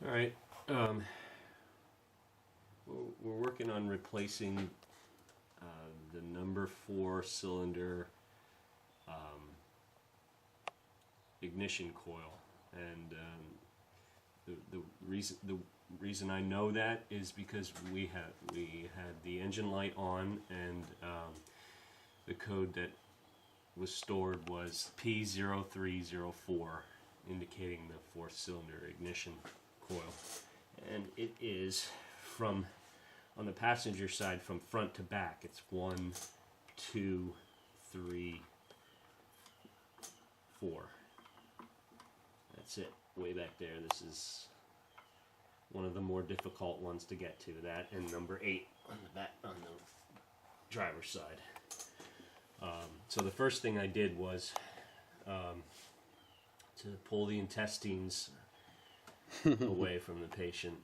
All right. We're working on replacing the number 4 cylinder ignition coil, and the reason I know that is because we had the engine light on, and the code that was stored was P0304, indicating the 4th cylinder ignition coil, and it is from, on the passenger side, from front to back. It's 1, 2, 3, 4. That's it, way back there. This is one of the more difficult ones to get to. That and number 8 on the back, on the driver's side. So the first thing I did was to pull the intestines away from the patient.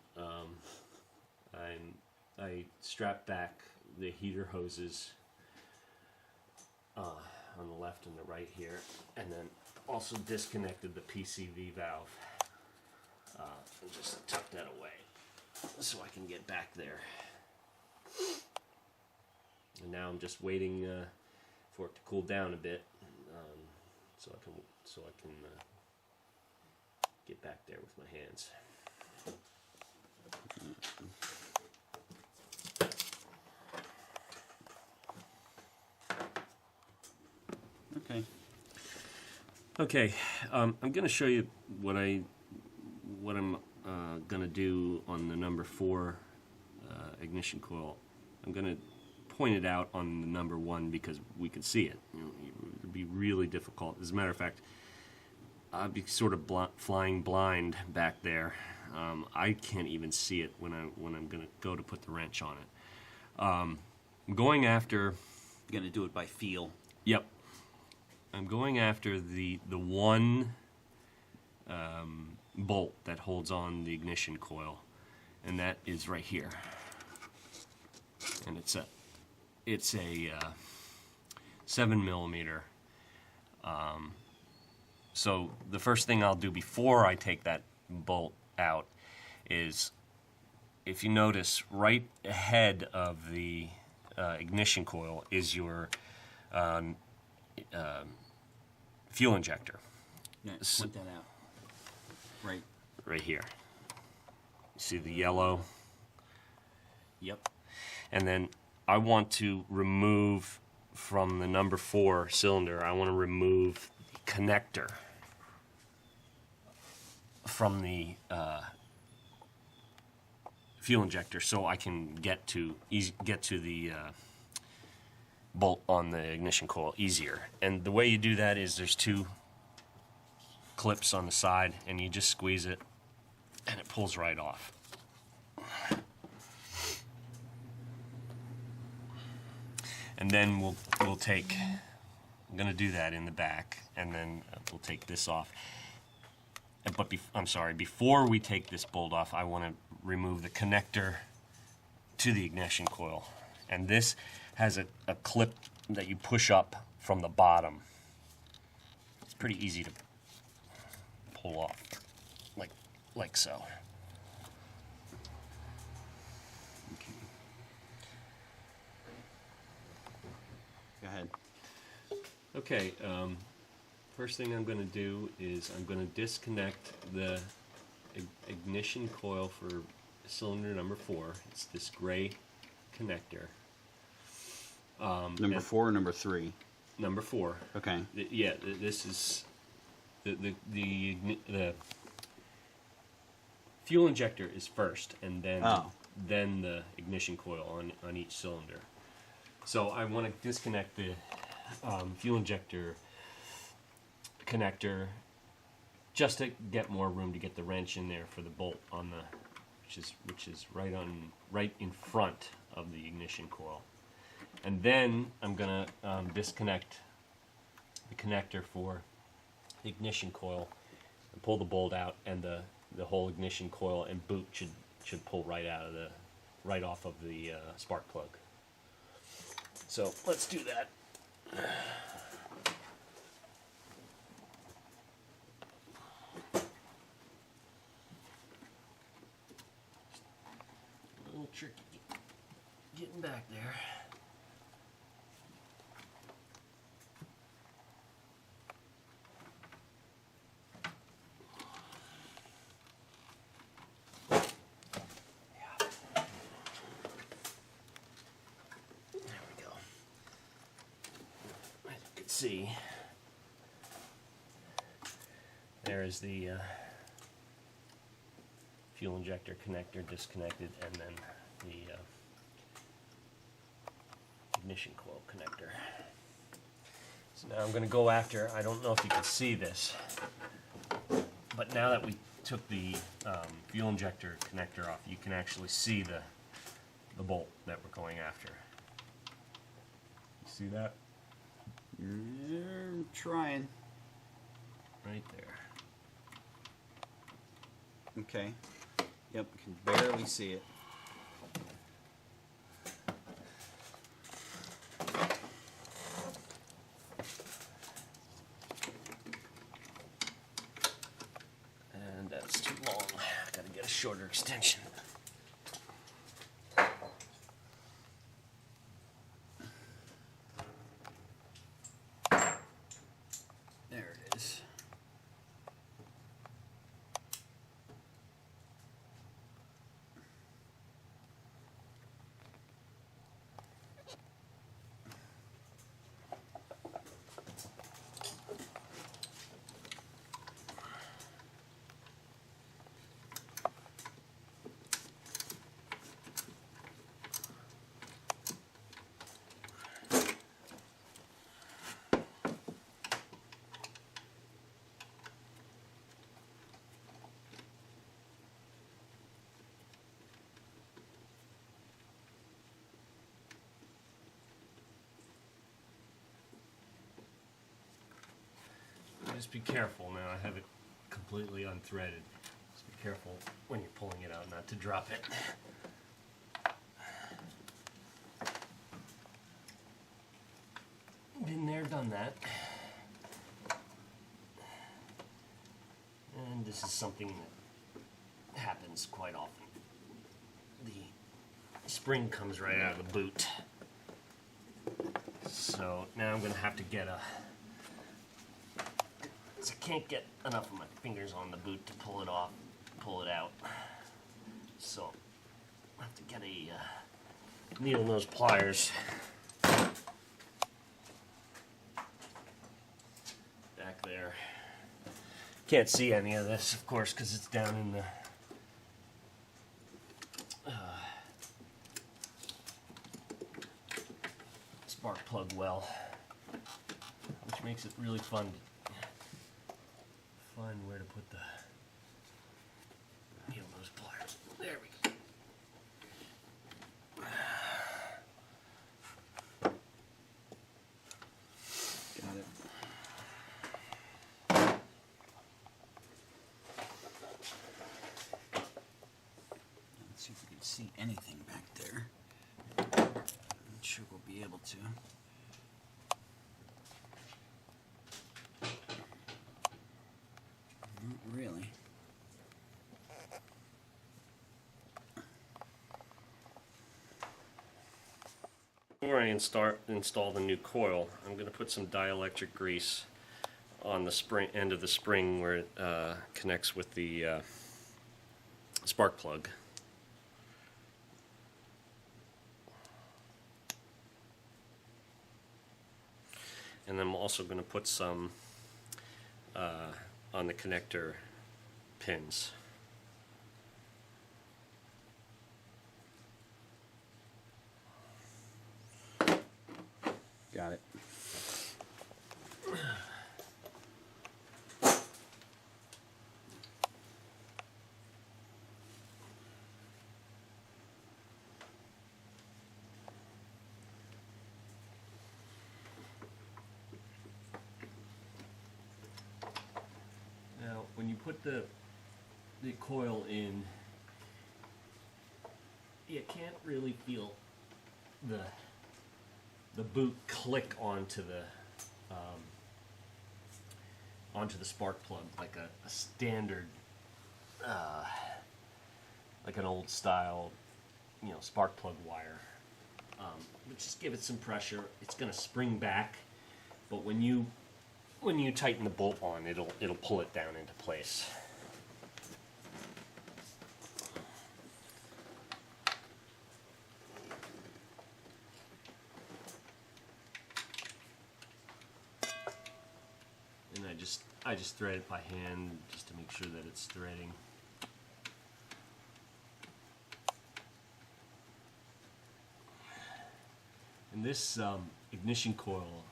I strapped back the heater hoses on the left and the right here, and then also disconnected the PCV valve and just tucked that away so I can get back there. And now I'm just waiting for it to cool down a bit, so I can get back there with my hands. Okay, I'm going to show you what I'm going to do on the number 4 ignition coil. I'm going to point it out on the number 1 because we can see it. You know, it would be really difficult. As a matter of fact, I'd be sort of flying blind back there. I can't even see it when I'm going to go to put the wrench on it. I'm going after. You're going to do it by feel. Yep. I'm going after the one bolt that holds on the ignition coil, and that is right here. And it's a 7mm. So the first thing I'll do before I take that bolt out is, if you notice, right ahead of the ignition coil is your fuel injector. Yeah, point that out. Right here. You see the yellow? Yep. And then I want to remove from the number 4 cylinder, I want to remove the connector from the fuel injector so I can get to the bolt on the ignition coil easier. And the way you do that is there's 2 clips on the side, and you just squeeze it and it pulls right off. And then we'll take, I'm going to do that in the back, and then we'll take this off. But I'm sorry, before we take this bolt off, I want to remove the connector to the ignition coil. And this has a clip that you push up from the bottom. It's pretty easy to pull off, like so. Okay. Go ahead. Okay, first thing I'm going to do is I'm going to disconnect the ignition coil for cylinder number 4. It's this gray connector. Number 4 or number 3? Number 4. Okay. Yeah, this is the fuel injector is first, and then the ignition coil on each cylinder. So I want to disconnect the fuel injector connector just to get more room to get the wrench in there for the bolt on the which is right in front of the ignition coil. And then I'm gonna disconnect the connector for the ignition coil and pull the bolt out, and the whole ignition coil and boot should pull right off of the spark plug. So let's do that. tricky getting back there. See, there is the fuel injector connector disconnected, and then the ignition coil connector. So now I'm going to go after, I don't know if you can see this, but now that we took the fuel injector connector off, you can actually see the bolt that we're going after. You see that? You're trying. Right there. Okay. Yep, can barely see it. And that's too long. Gotta get a shorter extension. There it is. Just be careful now. I have it completely unthreaded. Just be careful when you're pulling it out not to drop it. Been there, done that. And this is something that happens quite often. The spring comes right out of the boot. So now I'm going to have to get a... I can't get enough of my fingers on the boot to pull it off, pull it out. So I have to get a needle nose pliers. Back there. Can't see any of this, of course, because it's down in the spark plug well, which makes it really fun to find where to put the needle nose pliers. There we go. Got it. Let's see if we can see anything back there. I'm not sure we'll be able to. Not really. Before I install the new coil, I'm going to put some dielectric grease on the spring end of the spring where it connects with the spark plug. And then I'm also going to put some on the connector pins. Got it. Now, when you put the coil in, you can't really feel the boot click onto the spark plug like a standard, like an old style spark plug wire. But just give it some pressure. It's going to spring back, but when you tighten the bolt on, it'll pull it down into place. And I just thread it by hand just to make sure that it's threading. And this ignition coil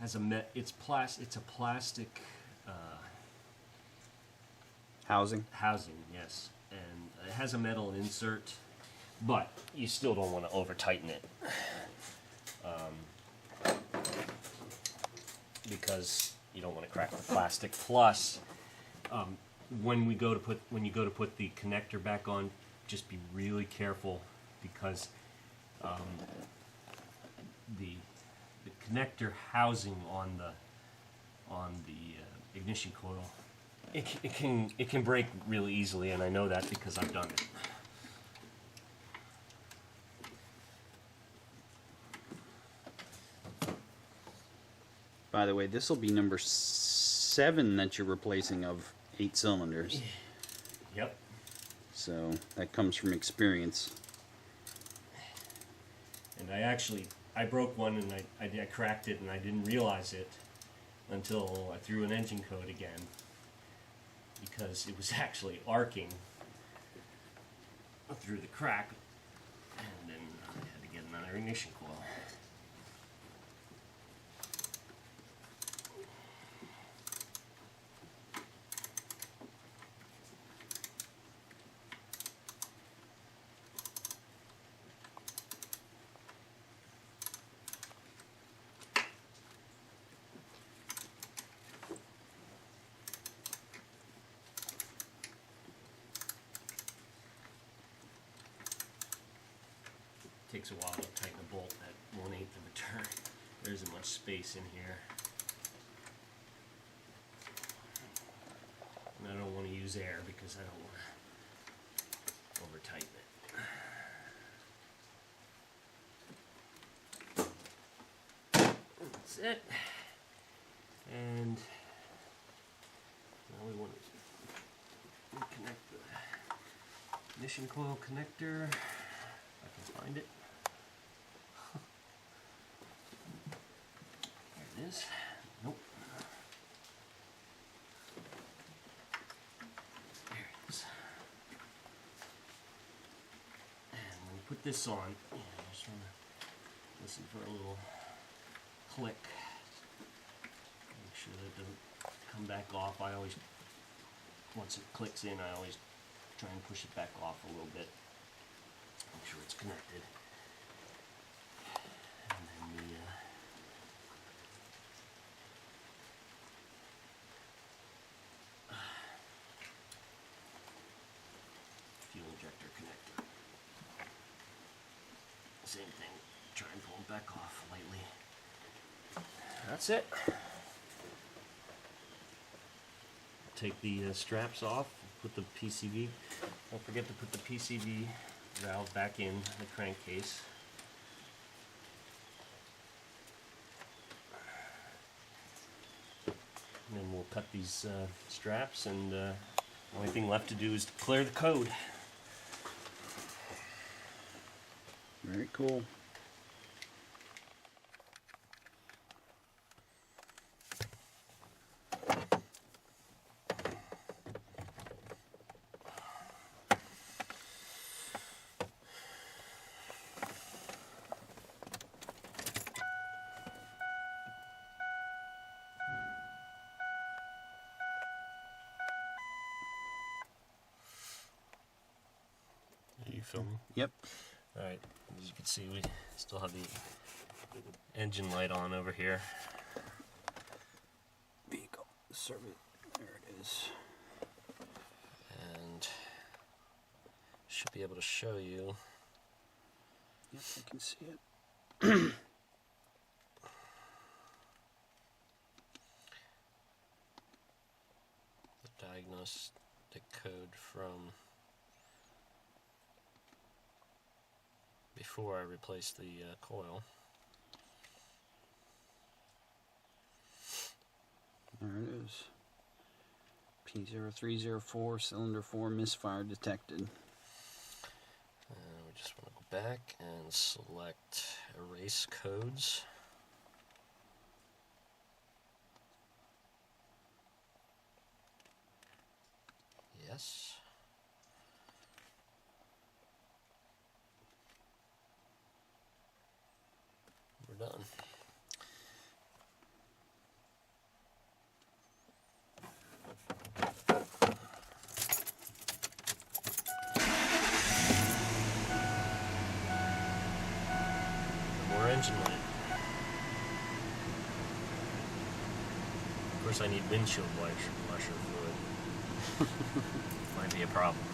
has it's a plastic Housing. yes, and it has a metal insert, but you still don't want to over tighten it because you don't want to crack the plastic. Plus, when you go to put the connector back on, just be really careful because the connector housing on the ignition coil, it can break really easily, and I know that because I've done it. By the way, this will be number 7 that you're replacing of 8 cylinders. Yep. So that comes from experience. And I broke one and I cracked it and I didn't realize it until I threw an engine code again because it was actually arcing through the crack, and then I had to get another ignition coil. Takes a while to tighten a bolt at 1/8 of a turn. There isn't much space in here. And I don't want to use air because I don't want to over tighten it. That's it. And now we want to reconnect the ignition coil connector. If I can find it. There it is. Nope. There it is. And when you put this on, I just want to listen for a little click. Make sure that it doesn't come back off. I always, once it clicks in, I always try and push it back off a little bit. Make sure it's connected. And then the fuel injector connector. Same thing. Try and pull it back off lightly. That's it. Take the straps off. Put the PCV. Don't forget to put the PCV valve back in the crankcase. And then we'll cut these straps, and the only thing left to do is to clear the code. Very cool. Are you filming? Yep. Alright, as you can see, we still have the engine light on over here. Vehicle service. There it is. And should be able to show you. Yep, I can see it. The diagnostic code from before I replace the coil. There it is. P0304, cylinder 4, misfire detected. We just want to go back and select erase codes. Yes. We're done. More engine light. Of course, I need windshield washer fluid. Might be a problem.